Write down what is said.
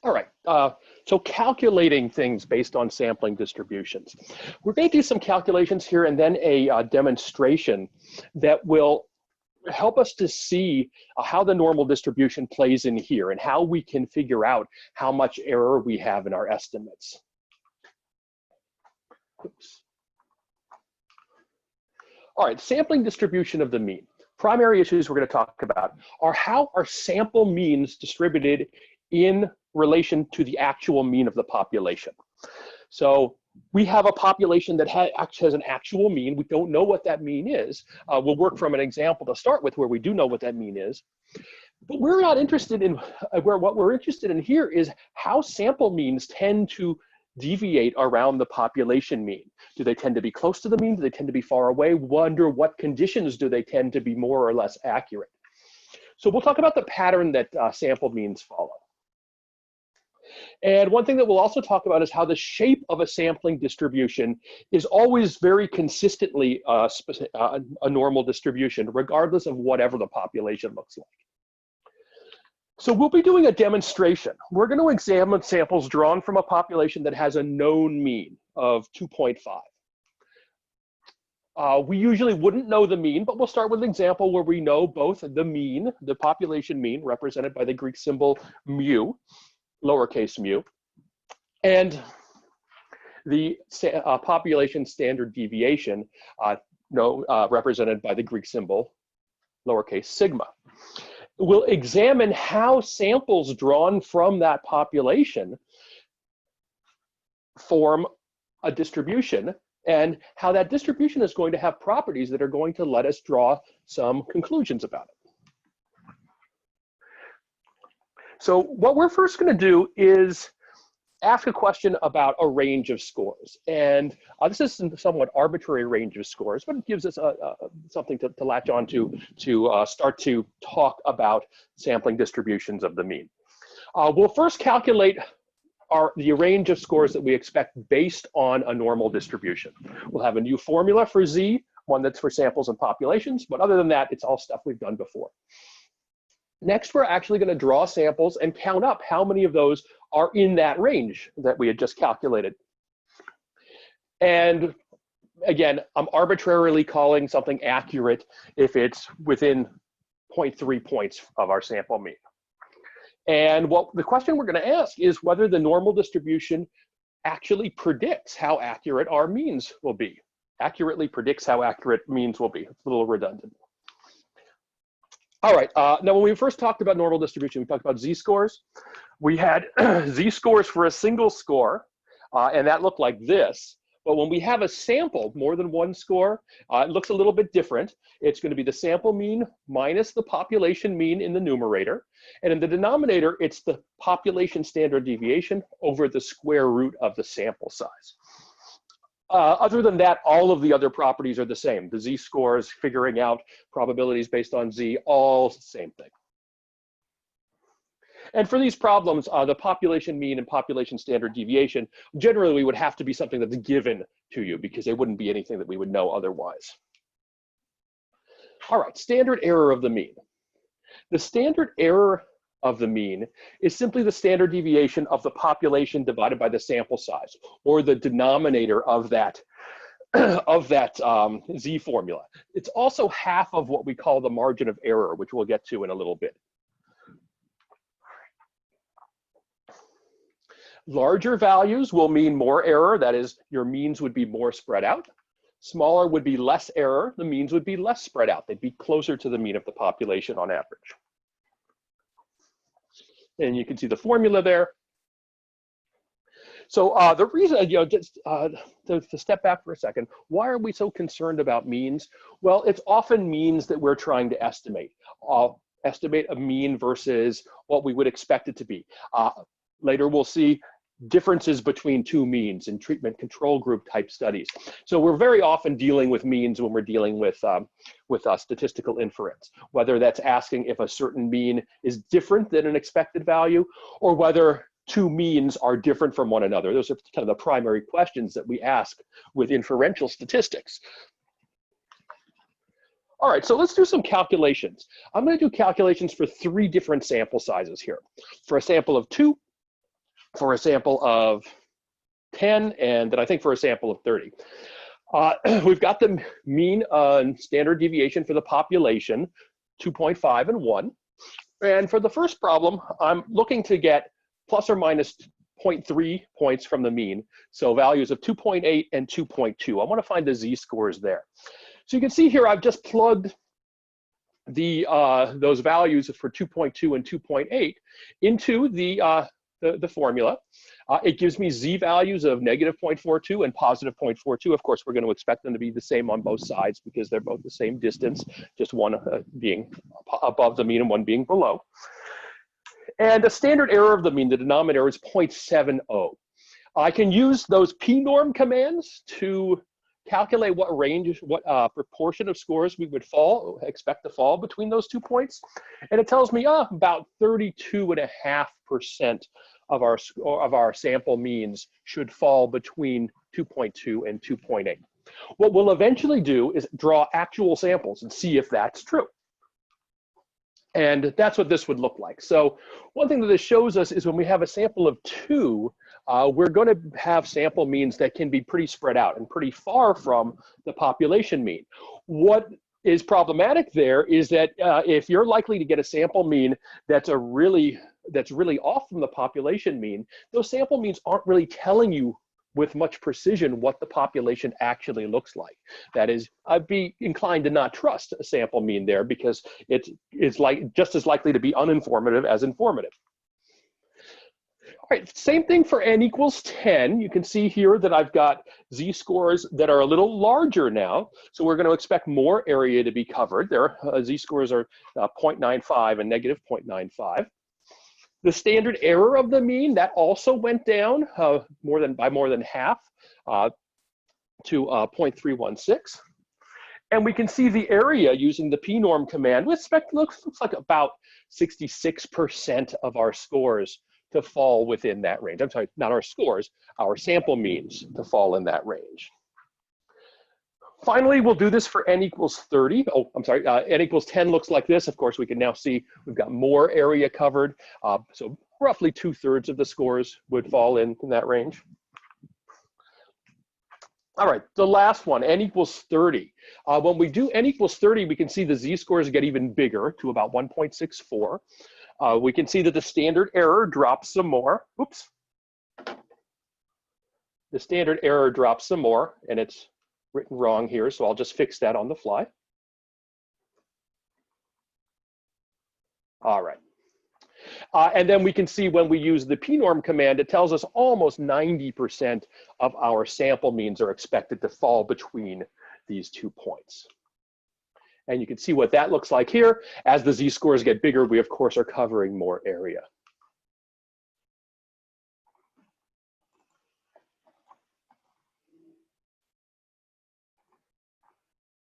All right, so calculating things based on sampling distributions. We're going to do some calculations here and then a demonstration that will help us to see how the normal distribution plays in here and how we can figure out how much error we have in our estimates. Oops. All right, sampling distribution of the mean. Primary issues we're going to talk about are how are sample means distributed in relation to the actual mean of the population. So we have a population that has an actual mean. We don't know what that mean is. We'll work from an example to start with where we do know what that mean is. But we're not interested in, what we're interested in here is how sample means tend to deviate around the population mean. Do they tend to be close to the mean? Do they tend to be far away? Under what conditions do they tend to be more or less accurate? So we'll talk about the pattern that sample means follow. And one thing that we'll also talk about is how the shape of a sampling distribution is always very consistently a normal distribution, regardless of whatever the population looks like. So we'll be doing a demonstration. We're going to examine samples drawn from a population that has a known mean of 2.5. We usually wouldn't know the mean, but we'll start with an example where we know both the mean, the population mean, represented by the Greek symbol mu, lowercase mu, and the population standard deviation, represented by the Greek symbol, lowercase sigma. We'll examine how samples drawn from that population form a distribution and how that distribution is going to have properties that are going to let us draw some conclusions about it. So what we're first going to do is ask a question about a range of scores. And this is a somewhat arbitrary range of scores, but it gives us something to latch on to start to talk about sampling distributions of the mean. We'll first calculate the range of scores that we expect based on a normal distribution. We'll have a new formula for Z, one that's for samples and populations, but other than that, it's all stuff we've done before. Next, we're actually going to draw samples and count up how many of those are in that range that we had just calculated. And again, I'm arbitrarily calling something accurate if it's within 0.3 points of our sample mean. And the question we're going to ask is whether the normal distribution actually predicts how accurate our means will be. Accurately predicts how accurate means will be. It's a little redundant. All right, now when we first talked about normal distribution, we talked about z-scores. We had z-scores for a single score, and that looked like this. But when we have a sample, more than one score, it looks a little bit different. It's going to be the sample mean minus the population mean in the numerator. And in the denominator, it's the population standard deviation over the square root of the sample size. Other than that, all of the other properties are the same. The z-scores, figuring out probabilities based on z, all the same thing. And for these problems, the population mean and population standard deviation, generally would have to be something that's given to you because they wouldn't be anything that we would know otherwise. All right, standard error of the mean. The standard error of the mean is simply the standard deviation of the population divided by the sample size, or the denominator of that z formula. It's also half of what we call the margin of error, which we'll get to in a little bit. Larger values will mean more error, that is, your means would be more spread out. Smaller would be less error, the means would be less spread out. They'd be closer to the mean of the population on average. And you can see the formula there. So the reason, just to step back for a second, why are we so concerned about means? Well, it's often means that we're trying to estimate. Estimate a mean versus what we would expect it to be. Later we'll see differences between two means in treatment control group type studies. So we're very often dealing with means when we're dealing with statistical inference, whether that's asking if a certain mean is different than an expected value or whether two means are different from one another. Those are kind of the primary questions that we ask with inferential statistics. All right, so let's do some calculations. I'm going to do calculations for 3 different sample sizes here. For a sample of 2, for a sample of 10, and then I think for a sample of 30. We've got the mean and standard deviation for the population, 2.5 and 1. And for the first problem, I'm looking to get plus or minus 0.3 points from the mean. So values of 2.8 and 2.2. I want to find the z-scores there. So you can see here, I've just plugged those values for 2.2 and 2.8 into the formula. It gives me z values of negative 0.42 and positive 0.42. Of course, we're going to expect them to be the same on both sides because they're both the same distance, just one being above the mean and one being below. And the standard error of the mean, the denominator, is 0.70. I can use those p-norm commands to calculate what range, what proportion of scores we would expect to fall between those 2 points. And it tells me about 32.5% of our sample means should fall between 2.2 and 2.8. What we'll eventually do is draw actual samples and see if that's true. And that's what this would look like. So one thing that this shows us is when we have a sample of 2, we're going to have sample means that can be pretty spread out and pretty far from the population mean. What is problematic there is that if you're likely to get a sample mean that's really off from the population mean, those sample means aren't really telling you with much precision what the population actually looks like. That is, I'd be inclined to not trust a sample mean there because it's just as likely to be uninformative as informative. All right, same thing for n equals 10. You can see here that I've got z-scores that are a little larger now. So we're going to expect more area to be covered. Their z-scores are 0.95 and negative 0.95. The standard error of the mean, that also went down by more than half to 0.316. And we can see the area using the p-norm command. We expect looks like about 66% of our scores to fall within that range. I'm sorry, not our scores, our sample means to fall in that range. Finally, we'll do this for n equals 30. Oh, I'm sorry, n equals 10 looks like this. Of course, we can now see we've got more area covered. So roughly 2/3 of the scores would fall in that range. All right, the last one, n equals 30. When we do n equals 30, we can see the z-scores get even bigger to about 1.64. We can see that the standard error drops some more. Oops. The standard error drops some more, and it's written wrong here, so I'll just fix that on the fly. All right. And then we can see when we use the p-norm command, it tells us almost 90% of our sample means are expected to fall between these 2 points. And you can see what that looks like here. As the z-scores get bigger, we of course are covering more area.